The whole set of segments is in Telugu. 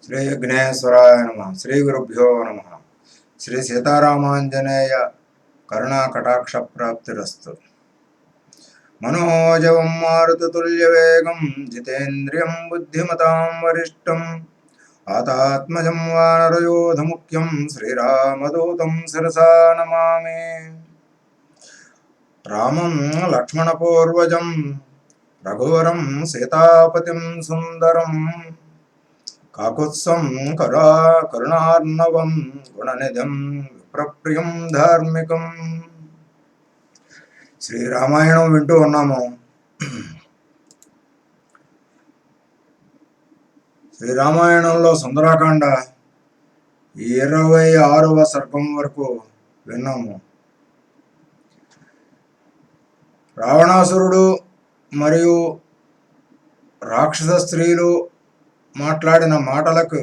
శ్రీ విఘ్నేశ్వరాయ నమ. శ్రీ గురుభ్యో నమ. శ్రీ సీతారామాంజనేయ కరుణాకటాక్ష ప్రాప్తిరస్తు. మనోజవం మారుతతుల్యవేగం జితేంద్రియం బుద్ధిమతాం వరిష్టం ఆతాత్మజం వానరయోధముఖ్యం శ్రీరామదూతం శిరసా నమామి. రామం లక్ష్మణపూర్వజం రఘువరం సీతాపతిం సుందరం కాకుత్సం కరుణార్ణవం గుణనిధం విప్రప్రియం ధార్మికం. శ్రీరామాయణం వింటూ ఉన్నాము. శ్రీరామాయణంలో సుందరాకాండ 26వ సర్గం వరకు విన్నాము. రావణాసురుడు మరియు రాక్షస స్త్రీలు మాట్లాడిన మాటలకు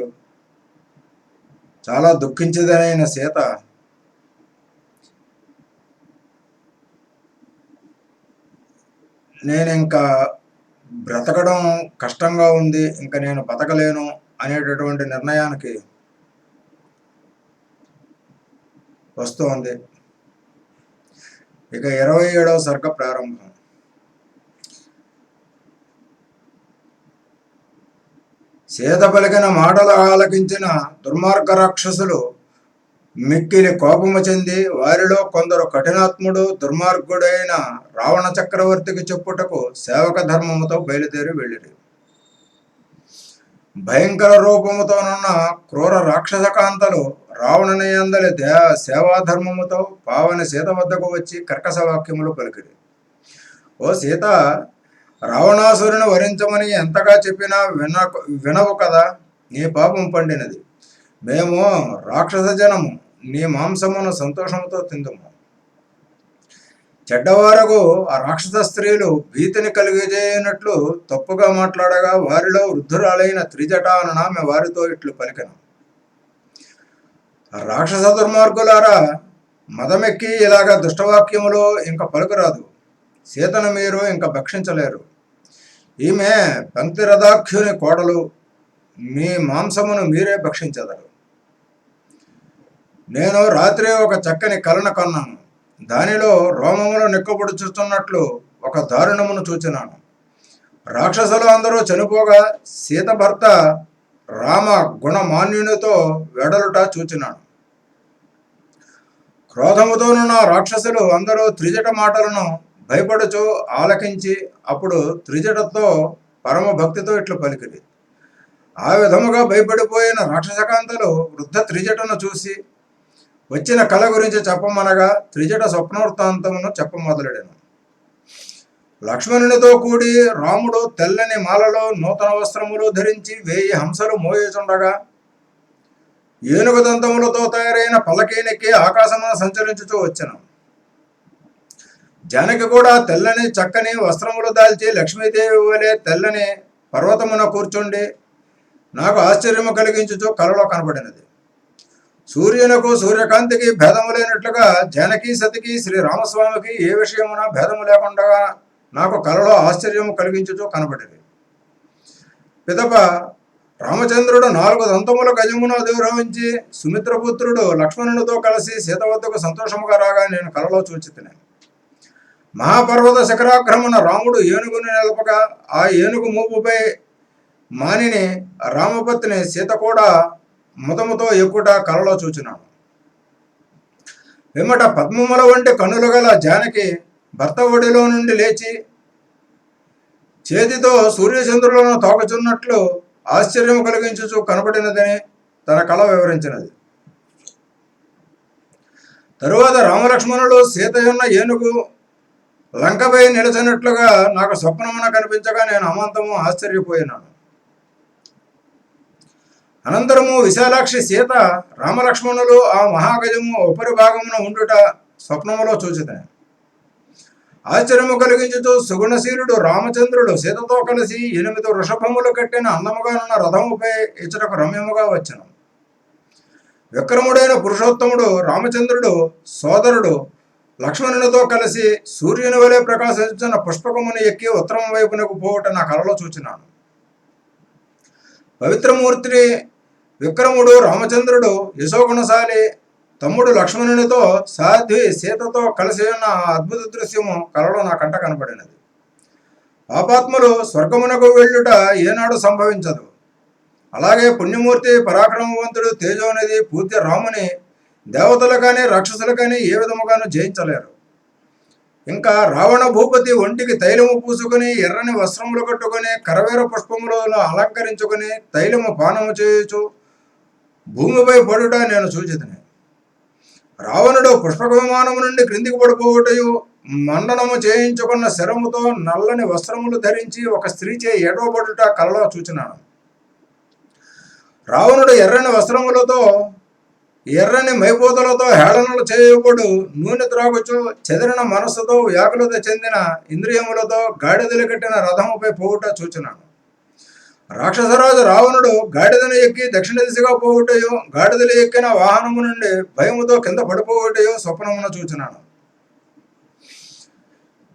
చాలా దుఃఖించదనైన సీత నేను ఇంకా బ్రతకడం కష్టంగా ఉంది, ఇంకా నేను బతకలేను అనేటటువంటి నిర్ణయానికి వస్తోంది. ఇక 27వ సర్గ ప్రారంభం. సీత పలికిన మాటలు ఆలకించిన దుర్మార్గ రాక్షసులు మిక్కిలి కోపము చెంది వారిలో కొందరు కఠినాత్ముడు దుర్మార్గుడైన రావణ చక్రవర్తికి చెప్పుటకు సేవక ధర్మముతో బయలుదేరి వెళ్ళిరి. భయంకర రూపముతోనున్న క్రూర రాక్షసకాంతలు రావణుని అందలి సేవాధర్మముతో పావని సీత వద్దకు వచ్చి కర్కశ వాక్యములు పలికిరి. ఓ సీత, రావణాసురుని వరించమని ఎంతగా చెప్పినా వినవు కదా, నీ పాపం పండినది. మేము రాక్షస జనము, నీ మాంసమును సంతోషముతో తిందుము. చెడ్డవారకు ఆ రాక్షస స్త్రీలు భీతిని కలిగజేయనట్లు తప్పుగా మాట్లాడగా వారిలో వృద్ధురాలైన త్రిజట అన్న ఆమె వారితో ఇట్లు పలికెను. రాక్షస దుర్మార్గులారా, మదమెక్కి ఇలాగ దుష్టవాక్యములు ఇంక పలుకురాదు. సీతను మీరు ఇంకా భక్షించలేరు. ఈమె పంక్తిరథాఖ్యుని కోడలు, మీ మాంసమును మీరే భక్షించెదరు. నేను రాత్రి ఒక చక్కని కలను కన్నాను. దానిలో రోమములు నిక్కబొడుచుతున్నట్లు ఒక దారుణమును చూచినాను. రాక్షసులు అందరూ చనిపోగా సీత భర్త రామ గుణమాన్యునితో వెడలుట చూచినాను. క్రోధముతోనున్న రాక్షసులు అందరూ త్రిజట మాటలను భయపడుచు ఆలకించి అప్పుడు త్రిజటతో పరమ భక్తితో ఇట్లు పలికిరి. ఆ విధముగా భయపడిపోయిన రాక్షసకాంతలు వృద్ధ త్రిజటను చూసి వచ్చిన కళ గురించి చెప్పమనగా త్రిజట స్వప్నవృత్తాంతమును చెప్పమొదలెడెను. లక్ష్మణునితో కూడి రాముడు తెల్లని మాలలో నూతన వస్త్రములు ధరించి 1000 హంసలు మోయుచుండగా ఏనుగు దంతములతో తయారైన పల్లకీనెక్కి ఆకాశమున సంచరించుతూ వచ్చెను. జానకి కూడా తెల్లని చక్కని వస్త్రములు దాల్చి లక్ష్మీదేవి వలె తెల్లని పర్వతమున కూర్చుండి నాకు ఆశ్చర్యము కలిగించుచు కలలో కనబడినది. సూర్యునకు సూర్యకాంతికి భేదము లేనట్లుగా జానకి సతికి శ్రీరామస్వామికి ఏ విషయమున భేదము లేకుండా నాకు కలలో ఆశ్చర్యము కలిగించుచు కనబడింది. పిదప రామచంద్రుడు 4 దంతముల గజమును అధిరోహించి సుమిత్రపుత్రుడు లక్ష్మణునితో కలిసి సీత వద్దకు సంతోషముగా రాగా నేను కలలో చూచితిని. మహాపర్వత శిఖరాగ్రమున రాముడు ఏనుగును నిలపగా ఆ ఏనుగు మూపుపై మానిని రామపత్ని సీత కూడా ముదముతో ఎక్కుట కలలో చూచినాను. పిమ్మట పద్మముల వంటి కన్నులు గల జానకి భర్త ఒడిలో నుండి లేచి చేతితో సూర్యచంద్రులను తాకుచున్నట్లు ఆశ్చర్యం కలిగించుచు కనబడినదని తన కళ వివరించినది. తరువాత రామలక్ష్మణులు సీతయున్న ఏనుగు లంకపై నిలిచినట్లుగా నాకు స్వప్నమున కనిపించగా నేను అమాంతము ఆశ్చర్యపోయినాను. అనంతరము విశాలాక్షి సీత రామలక్ష్మణులు ఆ మహాగజము ఉపరి భాగమున ఉండుట స్వప్నములో చూచితే ఆశ్చర్యము కలిగించుతూ సుగుణశీలుడు రామచంద్రుడు సీతతో కలిసి 8 వృషభములు కట్టిన అందముగానున్న రథముపై ఇచ్చటకు రమ్యముగా వచ్చెను. విక్రముడైన పురుషోత్తముడు రామచంద్రుడు సోదరుడు లక్ష్మణునితో కలిసి సూర్యుని వలె ప్రకాశించిన పుష్పకముని ఎక్కి ఉత్తరం వైపునకు పోవుట నా కలలో చూచినాను. పవిత్రమూర్తిని విక్రముడు రామచంద్రుడు యశోగుణశాలి తమ్ముడు లక్ష్మణునితో సాధ్వి సీతతో కలిసి ఉన్న ఆ అద్భుత దృశ్యము కలలో నా కంట కనబడినది. పాపాత్ములు స్వర్గమునకు వెళ్ళుట ఏనాడు సంభవించదు. అలాగే పుణ్యమూర్తి పరాక్రమవంతుడు తేజోనిధి పూర్తి రాముని దేవతలు కానీ రాక్షసులు కానీ ఏ విధముగానూ జయించలేరు. ఇంకా రావణ భూపతి ఒంటికి తైలము పూసుకుని ఎర్రని వస్త్రములు కట్టుకుని కరవేర పుష్పములను అలంకరించుకుని తైలము పానము చేయుచు భూమిపై పడుట నేను చూచితిని. రావణుడు పుష్పక విమానము నుండి క్రిందికి పడిపోవుటయు మండనము చేయించుకున్న శరముతో నల్లని వస్త్రములు ధరించి ఒక స్త్రీచే ఎడవబడుట కలలో చూచినాను. రావణుడు ఎర్రని వస్త్రములతో ఎర్రని మైపోతలతో హేళనలు చేయబడు నూనె త్రాగుచు చెదిరిన మనస్సుతో వ్యాకులత చెందిన ఇంద్రియములతో గాడిదలు కట్టిన రథముపై పోవుట చూచినాను. రాక్షసరాజు రావణుడు గాడిదను ఎక్కి దక్షిణ దిశగా పోవుటయో గాడిదలు ఎక్కిన వాహనము నుండి భయముతో కింద పడిపోవుటయో స్వప్నమున చూచినాను.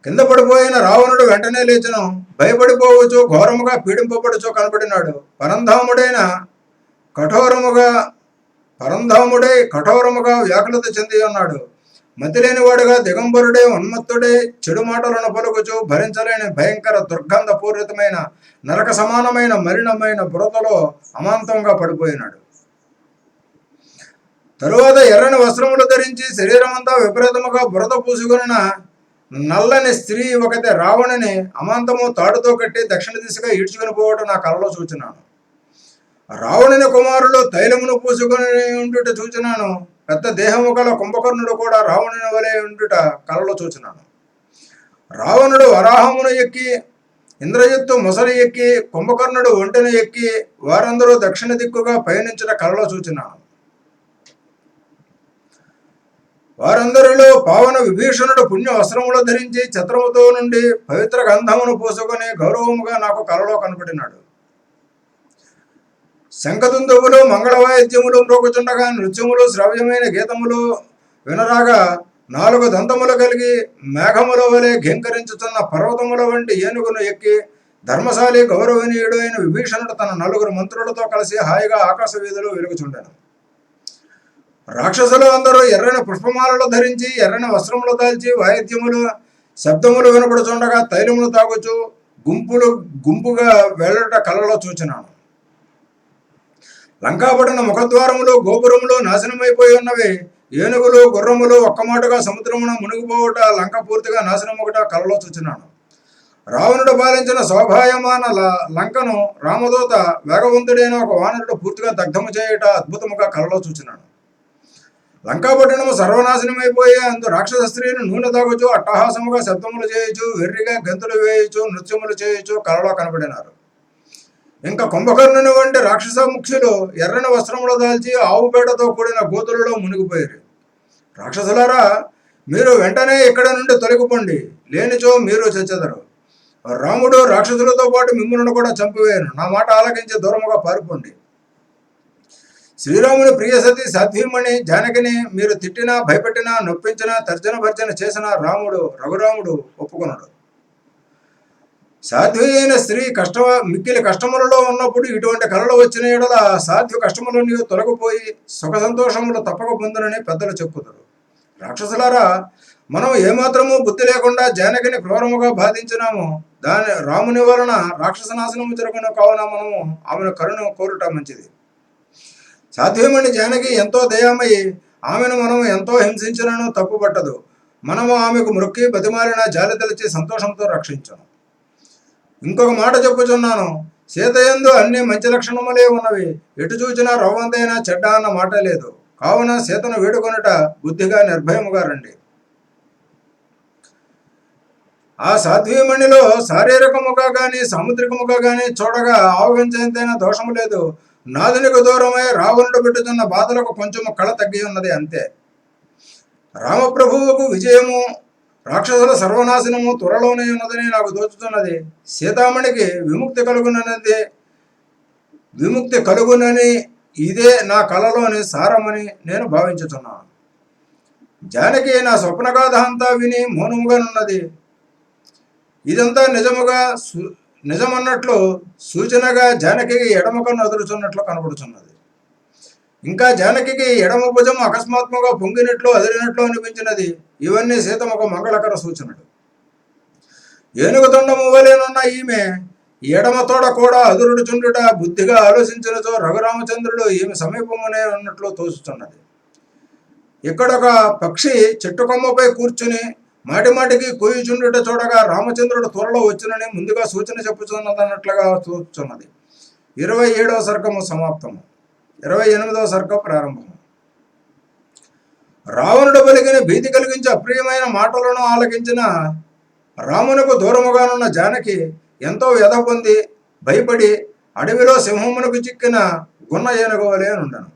కింద పడిపోయిన రావణుడు వెంటనే లేచను భయపడిపోవచ్చు ఘోరముగా పీడింపబడుచు కనబడినాడు. పరంధాముడై కఠోరముగా వ్యాకులత చెంది ఉన్నాడు. మతిలేనివాడుగా దిగంబరుడే ఉన్మత్తుడే చెడు మాటలను పలుకుచు భరించలేని భయంకర దుర్గంధ పూరితమైన నరక సమానమైన మలినమైన బురదలో అమాంతంగా పడిపోయినాడు. తరువాత ఎర్రని వస్త్రములు ధరించి శరీరమంతా విపరీతముగా బురద పూసుకున్న నల్లని స్త్రీ ఒకటి రావణుని అమాంతము తాడుతో కట్టి దక్షిణ దిశగా ఈడ్చుకుని పోవటం నా కలలో చూచినాను. రావణుని కుమారులు తైలమును పూసుకొని ఉండుట చూచినాను. పెద్ద దేహము గల కుంభకర్ణుడు కూడా రావణుని వలె ఉండుట కలలో చూచినాను. రావణుడు వరాహమును ఎక్కి ఇంద్రజిత్తు ముసలి ఎక్కి కుంభకర్ణుడు ఒంటెను ఎక్కి వారందరూ దక్షిణ దిక్కుగా పయనించుట కలలో చూచినాను. వారందరిలో పావన విభీషణుడు పుణ్య వస్త్రములు ధరించి ఛత్రముతో నుండి పవిత్ర గంధమును పూసుకొని గౌరవముగా నాకు కలలో కనపడినాడు. శంఖదుందువులు మంగళవాయిద్యములు మ్రోగుచుండగా నృత్యములు శ్రవ్యమైన గీతములు వినరాగా 4 దంతములు కలిగి మేఘముల వలె ఘీంకరించుతున్న పర్వతముల వంటి ఏనుగును ఎక్కి ధర్మశాలి గౌరవనీయుడు అయిన విభీషణుడు తన 4 మంత్రులతో కలిసి హాయిగా ఆకాశ వీధులు వెలుగుచుండెను. రాక్షసులు అందరూ ఎర్రని పుష్పమాలలు ధరించి ఎర్రని వస్త్రములు దాల్చి వాయిద్యములు శబ్దములు వినపడుచుండగా తైలములు తాగుచు గుంపుగా వెళ్ళుట కలలో చూచినాను. లంకాపట్టణ ముఖద్వారములు గోపురములు నాశనమైపోయి ఉన్నవి. ఏనుగులు గుర్రములు ఒక్కమాటుగా సముద్రమున మునిగిపోవుట లంక పూర్తిగా నాశనమొకట కలలో చూచినాను. రావణుడు పాలించిన శోభాయమాన లంకను రామదూత వేగవంతుడైన ఒక వానరుడు పూర్తిగా దగ్ధము చేయుట అద్భుతముగా కలలో చూచినాడు. లంకాపట్టణము సర్వనాశనమైపోయి అందు రాక్షస స్త్రీలు నూనె తాగుచు అట్టహాసముగా శబ్దములు చేయొచ్చు వెర్రిగా గంతులు వేయచ్చు నృత్యములు చేయొచ్చు కలలో కనబడినారు. ఇంకా కుంభకర్ణుని వంటి రాక్షస ముఖ్యులు ఎర్రని వస్త్రములు దాల్చి ఆవు పేడతో కూడిన గోతులలో మునిగిపోయారు. రాక్షసులారా, మీరు వెంటనే ఇక్కడ నుండి తొలగిపోండి, లేనిచో మీరు చచ్చెదరు. రాముడు రాక్షసులతో పాటు మిమ్మల్ని కూడా చంపివేయను. నా మాట ఆలకించి దూరముగా పారిపోండి. శ్రీరాముని ప్రియసతి సాధ్వీమణి జానకిని మీరు తిట్టినా భయపెట్టినా నొప్పించినా తర్జన భర్జన చేసిన రఘురాముడు ఒప్పుకొనడు. సాధ్వి అయిన స్త్రీ మిక్కిలి కష్టములలో ఉన్నప్పుడు ఇటువంటి కళలు వచ్చిన ఎడల సాధ్వి కష్టములన్నీ తొలగిపోయి సుఖ సంతోషములు తప్పక పొందునని పెద్దలు చెప్పుతారు. రాక్షసులారా, మనం ఏమాత్రము బుద్ధి లేకుండా జానకిని క్రూరముగా బాధించినాము. రాముని వలన రాక్షస నాశనము జరుగును కావున మనము ఆమెను కరుణ కోరుట మంచిది. సాధ్వీమణి జానకి ఎంతో దయామయి, ఆమెను మనం ఎంతో హింసించినను తప్పు పట్టదు. మనము ఆమెకు మొక్కి బతిమాలిన జాలి తలిచి సంతోషంతో రక్షించను. ఇంకొక మాట చెప్పుచున్నాను, సీతయందు అన్ని మంచి లక్షణములే ఉన్నవి. ఎటు చూచినా రవ్వంతైనా చెడ్డ అన్న మాట లేదు. కావున సీతను వేడుకొనుట బుద్ధిగా నిర్భయముగా రండి. ఆ సాధ్వీమణిలో శారీరకముగా గాని సాముద్రికముగా గాని చూడగా ఆవగించేంతైనా దోషము లేదు. నాదునికి దూరమై రావణుడు పెట్టుతున్న బాధలకు కొంచెము కళ తగ్గి ఉన్నది, అంతే. రామప్రభువుకు విజయము, రాక్షసుల సర్వనాశనము త్వరలోనే ఉన్నదని నాకు తోచుతున్నది. సీతామణికి విముక్తి కలుగునని ఇదే నా కలలోని సారమని నేను భావించుతున్నాను. జానకి నా స్వప్నగాథ అంతా విని మౌనముగానున్నది. ఇదంతా నిజమన్నట్లు సూచనగా జానకి ఎడమ కన్ను అదురుచున్నట్లు కనబడుచున్నది. ఇంకా జానకికి ఎడమ భుజం అకస్మాత్తుగా పొంగినట్లు అదిరినట్లు అనిపించినది. ఇవన్నీ సీతమ్మకు మంగళకర సూచనలు. ఏనుగు తొండము వలెనున్న ఈమె ఎడమ తోడ కూడా అదురుడు చుండుట బుద్ధిగా ఆలోచించినచో రఘురామచంద్రుడు ఈమె సమీపమునే ఉన్నట్లు తోచుతున్నది. ఇక్కడొక పక్షి చెట్టు కొమ్మపై కూర్చుని మాటిమాటికి కోయిచుండుట చూడగా రామచంద్రుడు త్వరలో వచ్చునని ముందుగా సూచన చెప్పుచున్నదన్నట్లుగా చూస్తున్నది. 27వ సర్గము సమాప్తము. 28వ సర్గం ప్రారంభము. రావణుడు పలికిన భీతి కలిగించి అప్రియమైన మాటలను ఆలకించిన రామునకు దూరముగానున్న జానకి ఎంతో వ్యధ పొంది భయపడి అడవిలో సింహమునకు చిక్కిన గున్న ఏనుగు వలె ఉండను.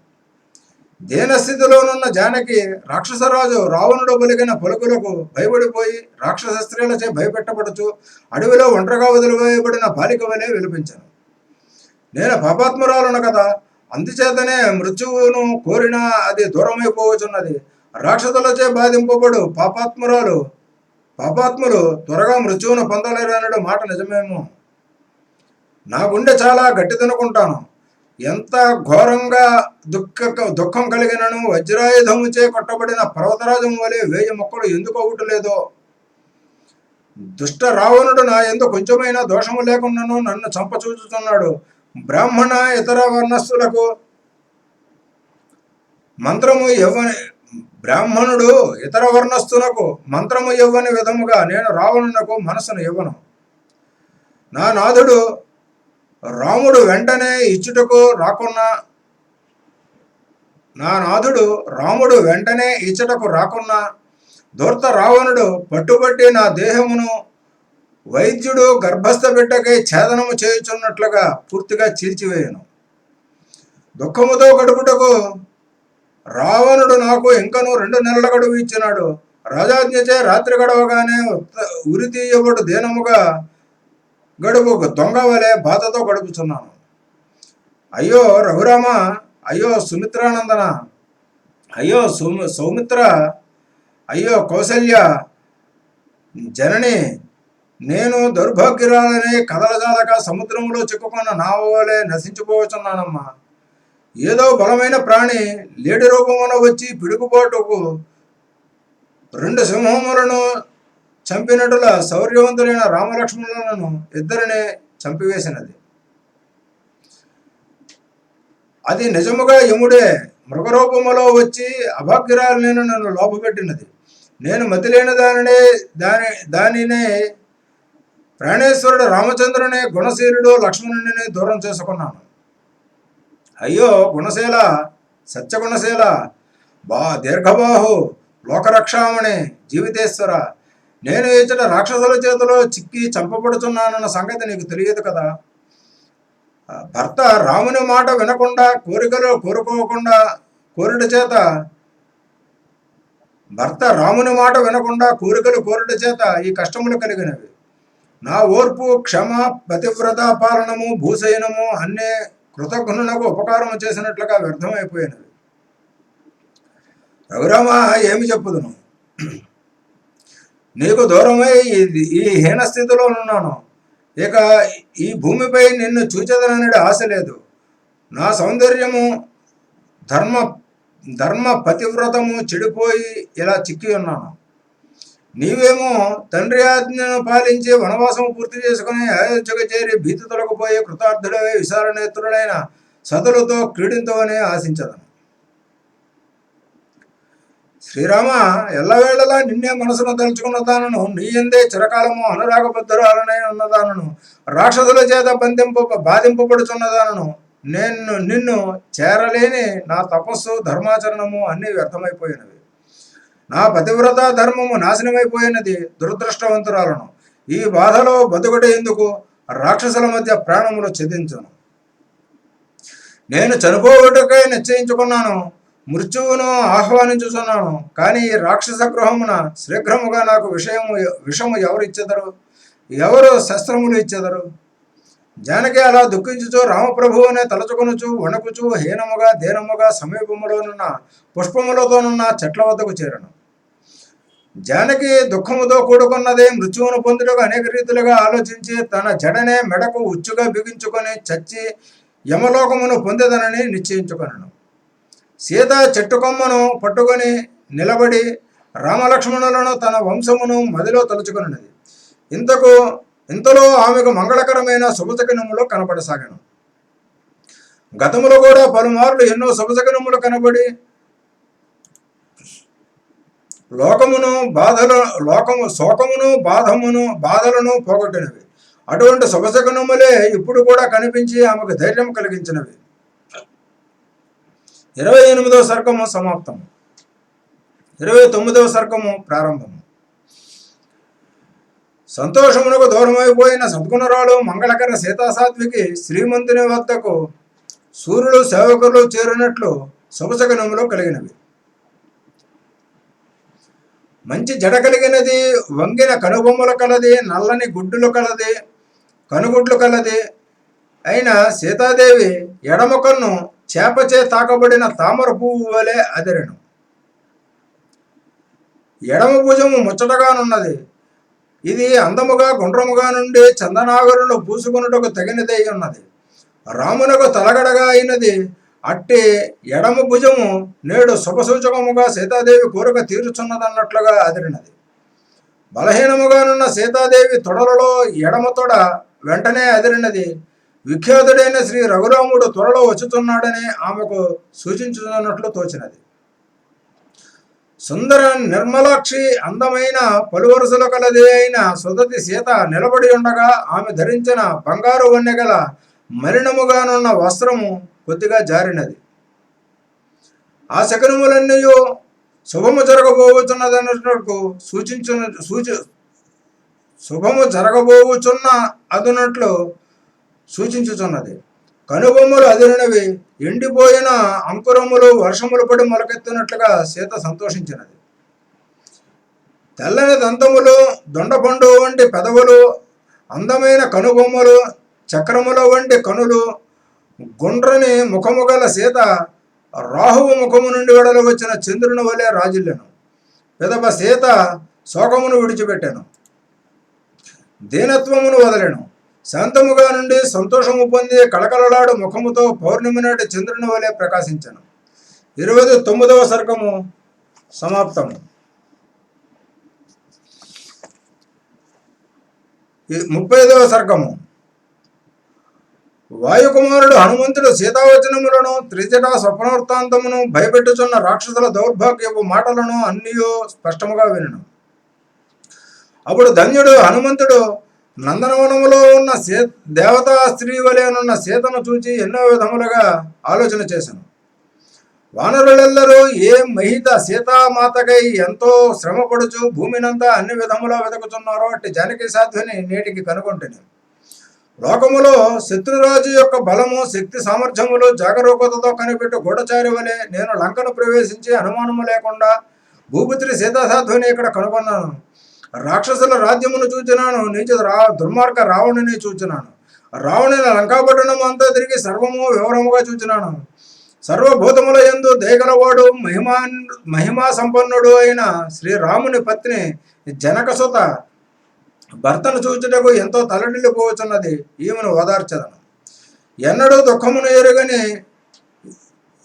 దీనస్థితిలోనున్న జానకి రాక్షసరాజు రావణుడు పలికిన పలుకులకు భయపడిపోయి రాక్షస స్త్రీలచే భయపెట్టబడుచు అడవిలో ఒంటరిగా వదిలివేయబడిన బాలిక వలె విలపించను. నేను పాపాత్మురాలను కదా, అందుచేతనే మృత్యువును కోరినా అది దూరమైపోవచ్చున్నది. రాక్షసులచే బాధింపబడు పాపాత్ములు త్వరగా మృత్యువును పొందలేరనడు మాట నిజమేమో. నా గుండె చాలా గట్టిదనుకుంటాను. ఎంత ఘోరంగా దుఃఖం కలిగినను వజ్రాయుధముచే కొట్టబడిన పర్వతరాజం వలె 1000 మొక్కలు ఎందుకు అవుటలేదో. దుష్ట రావణుడు నా ఎందు కొంచెమైనా దోషము లేకుండాను నన్ను చంపచూచుతున్నాడు. బ్రాహ్మణ ఇతర వర్ణస్థులకు మంత్రము ఇవ్వని బ్రాహ్మణుడు ఇతర వర్ణస్థులకు మంత్రము ఇవ్వని విధముగా నేను రావణునకు మనసును ఇవ్వను. నా నాథుడు రాముడు వెంటనే ఇచ్చుటకు రాకున్నా దూర్త రావణుడు పట్టుబట్టి నా దేహమును వైద్యుడు గర్భస్థ బిడ్డకై ఛేదనము చేయుచున్నట్లుగా పూర్తిగా చీల్చివేయను. దుఃఖముతో గడుపుటకు రావణుడు నాకు ఇంకను 2 నెలల గడువు ఇచ్చినాడు. రాజాజ్ఞచే రాత్రి గడవగానే ఉరి తీయబడు దీనముగా గడుపు దొంగ వలె బాధతో గడుపుచున్నాను. అయ్యో రఘురామ, అయ్యో సుమిత్రానందన, అయ్యో సౌమిత్ర, అయ్యో కౌసల్య జనని, నేను దౌర్భాగ్యురాలని కదలజాలక సముద్రంలో చిక్కుకున్న నావ వలె నశించిపోవచ్చున్నానమ్మా. ఏదో బలమైన ప్రాణి లేడి రూపమున వచ్చి పిడుగుబాటుకు 2 సింహములను చంపినట్టుల శౌర్యవంతులైన రామలక్ష్మణులను ఇద్దరిని చంపివేసినది. అది నిజముగా యముడే మృగరూపములో వచ్చి అభాగ్యురాలని నన్ను లోపపెట్టినది. నేను మతిలేని దానినే ప్రాణేశ్వరుడు రామచంద్రుని గుణశీలుడు లక్ష్మణుని దూరం చేసుకున్నాను. అయ్యో గుణశీల, సత్యగుణశీల, దీర్ఘబాహు, లోకరక్షామణి, జీవితేశ్వర, నేను ఇచ్చట రాక్షసుల చేతిలో చిక్కి చంపబడుతున్నానన్న సంగతి నీకు తెలియదు కదా. భర్త రాముని మాట వినకుండా కోరికలు కోరుకోకుండా కోరిట చేత ఈ కష్టములు కలిగినవి. నా ఓర్పు, క్షమ, పతివ్రత పాలనము, భూశయనము అన్నీ కృతజ్ఞునకు ఉపకారము చేసినట్లుగా వ్యర్థమైపోయినవి. రఘురామ, ఏమి చెప్పుదును? నీకు దూరమై ఈ హీనస్థితిలో ఉన్నాను. ఇక ఈ భూమిపై నిన్ను చూచెదనని ఆశ లేదు. నా సౌందర్యము, ధర్మ పతివ్రతము చెడిపోయి ఇలా చిక్కి ఉన్నాను. నీవేమో తండ్రి ఆజ్ఞను పాలించి వనవాసము పూర్తి చేసుకుని అయోధ్యకు చేరి భీతి తొలగిపోయి కృతార్థుడై విశాల నేత్రుడైన సతులతో క్రీడింతవని ఆశించదను. శ్రీరామ, ఎల్లవేళలా నిన్నే మనసును తలుచుకున్నదానను, నీ ఎందే చిరకాలము అనురాగబద్ధురాలనై ఉన్నదానను, రాక్షసుల చేత బాధింపబడుచున్నదానను, నిన్ను చేరలేని నా తపస్సు, ధర్మాచరణము అన్నీ వ్యర్థమైపోయినవి. నా పతివ్రత ధర్మము నాశనమైపోయినది. దురదృష్టవంతురాలను ఈ బాధలో బతుకుట ఎందుకు? రాక్షసుల మధ్య ప్రాణములు ఛేదించను. నేను చనిపోవుటకై నిశ్చయించుకున్నాను. మృత్యువును ఆహ్వానించుచున్నాను. కానీ ఈ రాక్షస గృహమున శీఘ్రముగా నాకు విషము ఎవరు ఇచ్చెదరు? ఎవరు శస్త్రములు ఇచ్చెదరు? జానకి అలా దుఃఖించుచు రామప్రభువునే తలచుకొనుచు వణకుచు హీనముగా దీనముగా సమీపములోనున్న పుష్పములతోనున్న చెట్ల వద్దకు చేరను. జానకి దుఃఖముతో కూడుకున్నదే మృత్యువును పొందుటకు అనేక రీతులుగా ఆలోచించి తన జడనే మెడకు ఉచ్చుగా బిగించుకొని చచ్చి యమలోకమును పొందేదనని నిశ్చయించుకొనను. సీత చెట్టు కొమ్మను పట్టుకొని నిలబడి రామలక్ష్మణులను తన వంశమును మదిలో తలుచుకున్నది. ఇంతలో ఆమెకు మంగళకరమైన శుభశకనములు కనపడసాగాను. గతములో కూడా పలుమార్లు ఎన్నో శుభశకనములు కనబడి శోకమును బాధలను పోగొట్టినవి. అటువంటి శుభశకనములే ఇప్పుడు కూడా కనిపించి ఆమెకు ధైర్యం కలిగించినవి. 28వ సర్గము సమాప్తము. 29వ సర్గము ప్రారంభము. సంతోషమునకు దూరమైపోయిన సద్గుణరాలు మంగళకర సీతాసాత్వికి శ్రీమంతుని వద్దకు సూర్యుడు సేవకులు చేరినట్లు శుభశకనములు కలిగినవి. మంచి జడ కలిగినది, వంగిన కనుబొమ్మలు కలది, నల్లని గుడ్డులు కలది, కనుగుడ్లు కలది అయిన సీతాదేవి ఎడమ కన్ను చేపచే తాకబడిన తామర పువ్వు వలె అదిరెను. ఎడమ భుజము ముచ్చటగానున్నది. ఇది అందముగా గుండ్రముగా నుండి చందనాగరులు పూసుకున్నటకు తగినదై ఉన్నది. రామునకు తలగడగా అయినది. అట్టి ఎడమ భుజము నేడు శుభసూచకముగా సీతాదేవి కోరిక తీరుచున్నదన్నట్లుగా అదిరినది. బలహీనముగానున్న సీతాదేవి తొడలలో ఎడమ తొడ వెంటనే అదిరినది. విఖ్యాతుడైన శ్రీ రఘురాముడు త్వరలో వచ్చుతున్నాడని ఆమెకు సూచించుతున్నట్లు తోచినది. సుందర నిర్మలాక్షి అందమైన పలువరుసలు కలది అయిన సుదతి సీత నిలబడి ఉండగా ఆమె ధరించిన బంగారు వన్నెగల మలినముగానున్న వస్త్రము కొద్దిగా జారినది. ఆ శకనములన్నీ శుభము జరగబోచున్నదన్నట్టు శుభము జరగబోచున్న అదునట్లు సూచించుచున్నది. కనుబొమ్మలు అదిరినవి. ఎండిపోయిన అంకురములు వర్షములు పడి మొలకెత్తినట్లుగా సీత సంతోషించినది. తెల్లని దంతములు, దొండపండు వంటి పెదవులు, అందమైన కనుబొమ్మలు, చక్రముల వంటి కనులు, గుండ్రని ముఖము గల సీత రాహువు ముఖము నుండి వెడలు వచ్చిన చంద్రుని వలె రాజిల్లెను. పిదప సీత శోకమును విడిచిపెట్టాను, దీనత్వమును వదలెను. శాంతముగా నుండి సంతోషము పొంది కళకళలాడు ముఖముతో పౌర్ణమి నాటి చంద్రుని వలె ప్రకాశించను. 29వ సర్గము సమాప్తము. 30వ సర్గము. వాయుకుమారుడు హనుమంతుడు సీతావచనములను, త్రిజటా స్వప్నవృత్తాంతమును, భయపెట్టుచున్న రాక్షసుల దౌర్భాగ్యపు మాటలను అన్నీయో స్పష్టముగా వినను. అప్పుడు ధన్యుడు హనుమంతుడు నందనవనములో ఉన్న దేవతా స్త్రీ వలెనున్న సీతను చూచి ఎన్నో విధములుగా ఆలోచన చేశాను. వానరులెల్లరూ ఏ మహిత సీతామాతకై ఎంతో శ్రమపడుచు భూమినంతా అన్ని విధములా వెతుకుతున్నారో అట్టి జానకి సాధ్విని నేటికి కనుగొంటిని. లోకములో శత్రురాజు యొక్క బలము, శక్తి, సామర్థ్యములు జాగరూకతతో కనిపెట్టు గూఢచారి వలె నేను లంకను ప్రవేశించి అనుమానము లేకుండా భూపుత్రి సీతాసాధ్విని ఇక్కడ కనుగొన్నాను. రాక్షసుల రాజ్యమును చూచినాను. నీచ దుర్మార్గ రావణుని చూచినాను. రావణుని లంకాపట్టణము అంతా తిరిగి సర్వము వివరముగా చూచినాను. సర్వభూతముల యందు దయగలవాడు, మహిమా సంపన్నుడు అయిన శ్రీరాముని పత్ని జనకసుత భర్తను చూచుటకు ఎంతో తలడిల్లిపోవచ్చున్నది. ఈమెను ఓదార్చదను. ఎన్నడూ దుఃఖమును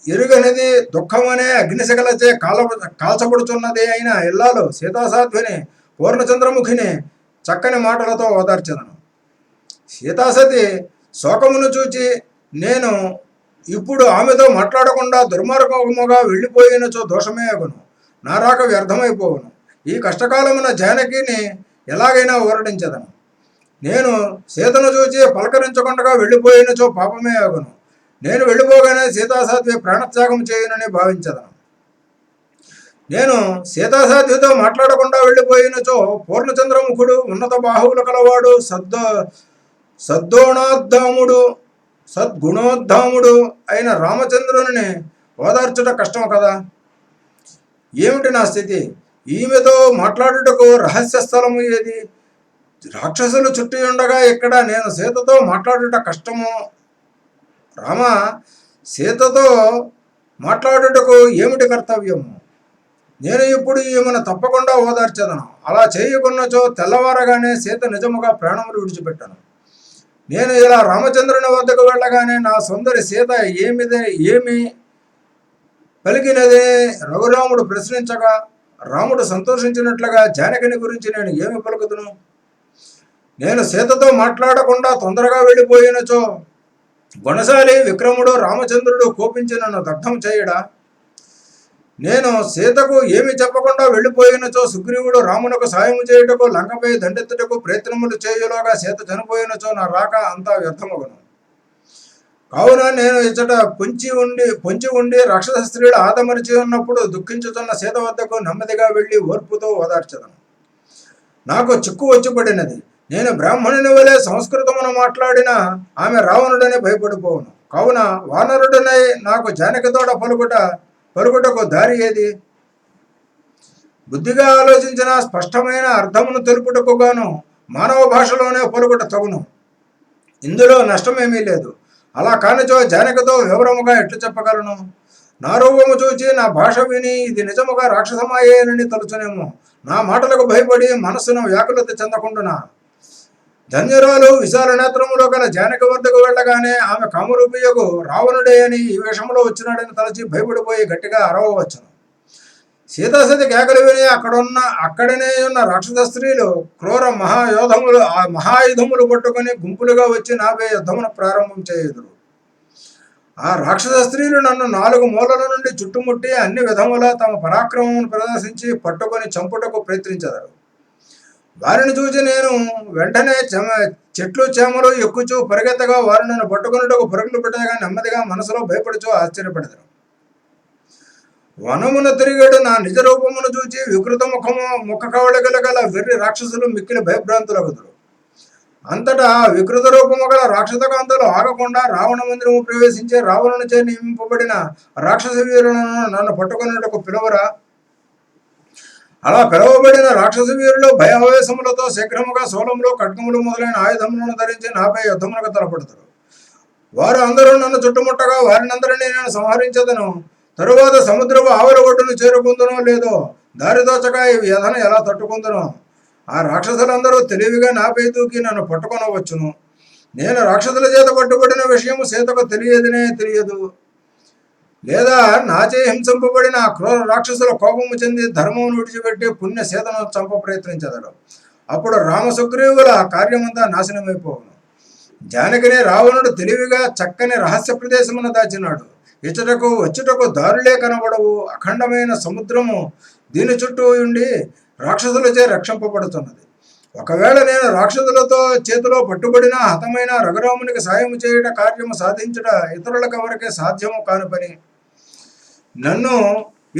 ఎరుగనిది దుఃఖమనే అగ్నిశకలచే కాల్చబడుచున్నది అయిన ఇల్లాలు సీతాసాధ్విని పూర్ణచంద్రముఖిని చక్కని మాటలతో ఓదార్చదను. సీతాసతి శోకమును చూచి నేను ఇప్పుడు ఆమెతో మాట్లాడకుండా దుర్మార్గముగా వెళ్ళిపోయినచో దోషమే అగును, నా రాక వ్యర్థమైపోవును. ఈ కష్టకాలమున జానకిని ఎలాగైనా ఊరడించదను. నేను సీతను చూచి పలకరించకుండా వెళ్ళిపోయినచో పాపమే అగును. నేను వెళ్ళిపోగానే సీతాసాధ్వి ప్రాణత్యాగం చేయునని భావించదను. నేను సీతాసాధ్వితో మాట్లాడకుండా వెళ్ళిపోయినచో పూర్ణచంద్రముఖుడు, ఉన్నత బాహువులు కలవాడు, సద్గుణోద్ధాముడు అయిన రామచంద్రుని ఓదార్చుట కష్టం కదా. ఏమిటి నా స్థితి? ఈమెతో మాట్లాడుటకు రహస్య స్థలము ఏది? రాక్షసులు చుట్టి ఉండగా ఇక్కడ నేను సీతతో మాట్లాడుట కష్టము. రామ, సీతతో మాట్లాడుటకు ఏమిటి కర్తవ్యము? నేను ఇప్పుడు ఈమెను తప్పకుండా ఓదార్చదను. అలా చేయకున్నచో తెల్లవారగానే సీత నిజముగా ప్రాణములు విడిచిపెట్టాను. నేను ఇలా రామచంద్రుని వద్దకు వెళ్ళగానే నా సుందరి సీత పలికినదే రఘురాముడు ప్రశ్నించగా రాముడు సంతోషించినట్లుగా జానకిని గురించి నేను ఏమి పలుకుదును? నేను సీతతో మాట్లాడకుండా తొందరగా వెళ్ళిపోయినచో గుణశాలి విక్రముడు రామచంద్రుడు కోపించి నన్ను దగ్ధం చేయడా? నేను సీతకు ఏమి చెప్పకుండా వెళ్ళిపోయినచో సుగ్రీవుడు రామునకు సాయం చేయుటకు లంకపై దండెత్తుటకు ప్రయత్నములు చేయులోగా సీత చనిపోయినచో నా రాక అంతా వ్యర్థమగును. కావున నేను ఇచ్చట పొంచి ఉండి రాక్షస స్త్రీలు ఆదమరిచి ఉన్నప్పుడు దుఃఖించుతున్న సీత వద్దకు నెమ్మదిగా వెళ్ళి ఓర్పుతో ఓదార్చదను. నాకు చిక్కు వచ్చి పడినది. నేను బ్రాహ్మణుని వలె సంస్కృతమును మాట్లాడిన ఆమె రావణుడని భయపడిపోవును. కావున వానరుడనై నాకు జానకితోడ పలుకుటకు దారి ఏది? బుద్ధిగా ఆలోచించిన స్పష్టమైన అర్థమును తెలుపుటకు గాను మానవ భాషలోనే పలుకుట తగును. ఇందులో నష్టమేమీ లేదు. అలా కానిచో జానకితో వివరముగా ఎట్లు చెప్పగలను? నా రూపము చూచి నా భాష విని ఇది నిజముగా రాక్షసమాయేనని తలుచునేమో. నా మాటలకు భయపడి మనస్సును వ్యాకులత చెందకుండునా? ధన్యురాలు విశాల నేత్రములో గల జానకి వద్దకు వెళ్ళగానే ఆమె కామరూపియకు రావణుడే అని ఈ వేషంలో వచ్చినాడని తలచి భయపడిపోయి గట్టిగా అరవవచ్చును. సీతాసతి కేకలు విని అక్కడనే ఉన్న రాక్షస స్త్రీలు క్రూర మహాయుధములు పట్టుకొని గుంపులుగా వచ్చి నాపై యుద్ధమును ప్రారంభం చేయుదురు. ఆ రాక్షస స్త్రీలు నన్ను 4 మూలల నుండి చుట్టుముట్టి అన్ని విధములా తమ పరాక్రమమును ప్రదర్శించి పట్టుకొని చంపుటకు ప్రయత్నించెదరు. వారిని చూసి నేను వెంటనే చెట్లు చేమలు ఎక్కుచూ పరిగెత్తగా వారు నన్ను పట్టుకున్నట్టుకు పరుగులు పెట్టగా నెమ్మదిగా మనసులో భయపడుచూ ఆశ్చర్యపడతారు. వనమున తిరిగాడు నా నిజ రూపమును చూచి వికృత ముఖ కవళికలు గల వెర్రి రాక్షసులు మిక్కిలి భయభ్రాంతులగుదురు. అంతటా వికృత రూపము గల రాక్షసకాంతలు ఆగకుండా రావణ మందిరము ప్రవేశించి రావణుని చే నియమింపబడిన రాక్షస వీరులను నన్ను పట్టుకున్నట్టుకు పిలువరా? అలా పిలువబడిన రాక్షస వీరులు భయావేశములతో శీఘ్రముగా శూలములు ఖడ్గములు మొదలైన ఆయుధములను ధరించి నాపై యుద్ధమునకు తలపడతారు. వారు అందరూ నన్ను చుట్టుముట్టగా వారినందరినీ నేను సంహరించదను. తరువాత సముద్రపు ఆవల ఒడ్డును చేరుకుందునో లేదో దారిదోచక ఈ వ్యధను ఎలా తట్టుకుందునో. ఆ రాక్షసులందరూ తెలివిగా నాపై దూకి నన్ను పట్టుకొనవచ్చును. నేను రాక్షసుల చేత పట్టుబడిన విషయము సీతకు తెలియదు. లేదా నాచే హింసింపబడిన క్రూర రాక్షసుల కోపము చెంది ధర్మమును విడిచిపెట్టి పుణ్య సీతను చంప ప్రయత్నించదడు. అప్పుడు రామసుగ్రీవుల కార్యమంతా నాశనమైపోవును. జానకిని రావణుడు తెలివిగా చక్కని రహస్య ప్రదేశమును దాచినాడు. వచ్చుటకు దారులే కనబడవు. అఖండమైన సముద్రము దీని చుట్టూ ఉండి రాక్షసులచే రక్షింపబడుతున్నది. ఒకవేళ నేను రాక్షసులతో చేతిలో పట్టుబడిన హతమైన రఘురామునికి సాయం చేయుట కార్యము సాధించుట ఇతరులకు ఎవరికే సాధ్యము కాని పని. నన్ను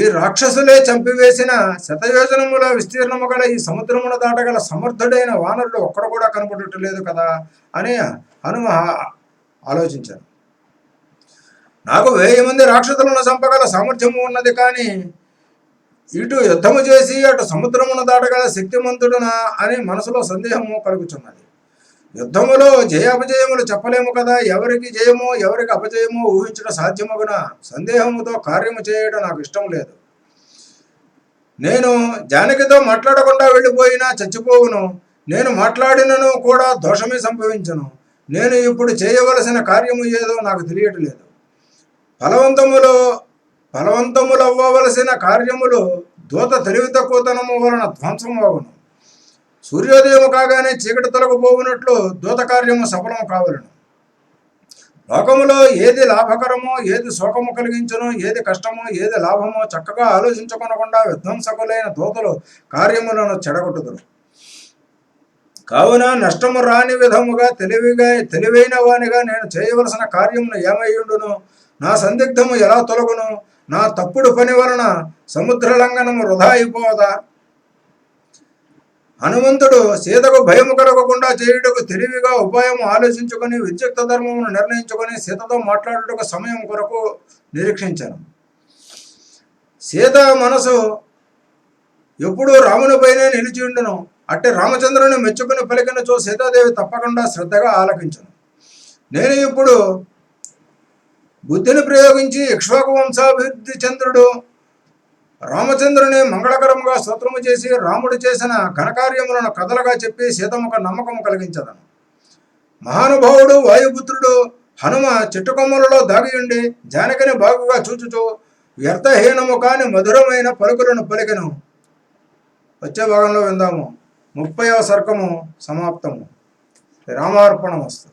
ఈ రాక్షసులే చంపివేసిన శతయోజనముల విస్తీర్ణము గల ఈ సముద్రమును దాటగల సమర్థుడైన వానరుడు ఒక్కడు కూడా కనపడటలేదు కదా అని హనుమ ఆలోచించాను. నాకు 1000 మంది రాక్షసులను చంపగల సామర్థ్యము ఉన్నది, కానీ ఇటు యుద్ధము చేసి అటు సముద్రమును దాటగల శక్తిమంతుడునా అని మనసులో సందేహము కలుగుచున్నది. యుద్ధములో జయాపజయములు చెప్పలేము కదా. ఎవరికి జయమో ఎవరికి అపజయమో ఊహించడం సాధ్యమగునా? సందేహముతో కార్యము చేయడం నాకు ఇష్టం లేదు. నేను జానకితో మాట్లాడకుండా వెళ్ళిపోయినా చచ్చిపోవును. నేను మాట్లాడినను కూడా దోషమే సంభవించను. నేను ఇప్పుడు చేయవలసిన కార్యము ఏదో నాకు తెలియట్లేదు. ఫలవంతములవ్వవలసిన కార్యములు దూత తెలివి తక్కువతనము వలన ధ్వంసమవును. సూర్యోదయము కాగానే చీకటి తొలగిపోవునట్లు దూత కార్యము సఫలము కావలను. లోకములో ఏది లాభకరమో, ఏది శోకము కలిగించునో, ఏది కష్టమో, ఏది లాభమో చక్కగా ఆలోచించుకొనకుండా విధ్వంసకులైన దూతలు కార్యములను చెడగొట్టుదురు. కావున నష్టము రాని విధముగా తెలివైన వానిగా నేను చేయవలసిన కార్యమును ఏమయ్యుండును? నా సందిగ్ధము ఎలా తొలగును? నా తప్పుడు పని వలన సముద్ర లంఘనము వృధా అయిపోదా? హనుమంతుడు సీతకు భయము కలగకుండా చేయుటకు తెలివిగా ఉపాయము ఆలోచించుకొని విద్యుక్త ధర్మమును నిర్ణయించుకొని సీతతో మాట్లాడుటకు సమయం కొరకు నిరీక్షించాను. సీత మనసు ఎప్పుడూ రామునిపైనే నిలిచి ఉండును. అట్టి రామచంద్రుని మెచ్చుకుని పలికినచో సీతాదేవి తప్పకుండా శ్రద్ధగా ఆలకించును. నేను ఇప్పుడు బుద్ధిని ప్రయోగించి ఇక్ష్వాకు వంశాభివృద్ధి చంద్రుడు రామచంద్రుని మంగళకరముగా స్తోత్రము చేసి రాముడు చేసిన ఘనకార్యములను కథలుగా చెప్పి సీతముకు నమ్మకము కలిగించదను. మహానుభావుడు వాయుపుత్రుడు హనుమ చెట్టుకొమ్మలలో దాగియుండి జానకిని బాగుగా చూచుచూ వ్యర్థహీనము కాని మధురమైన పలుకులను పలికెను. వచ్చే భాగంలో విందాము. 30వ సర్గము సమాప్తము. రామార్పణమస్తు.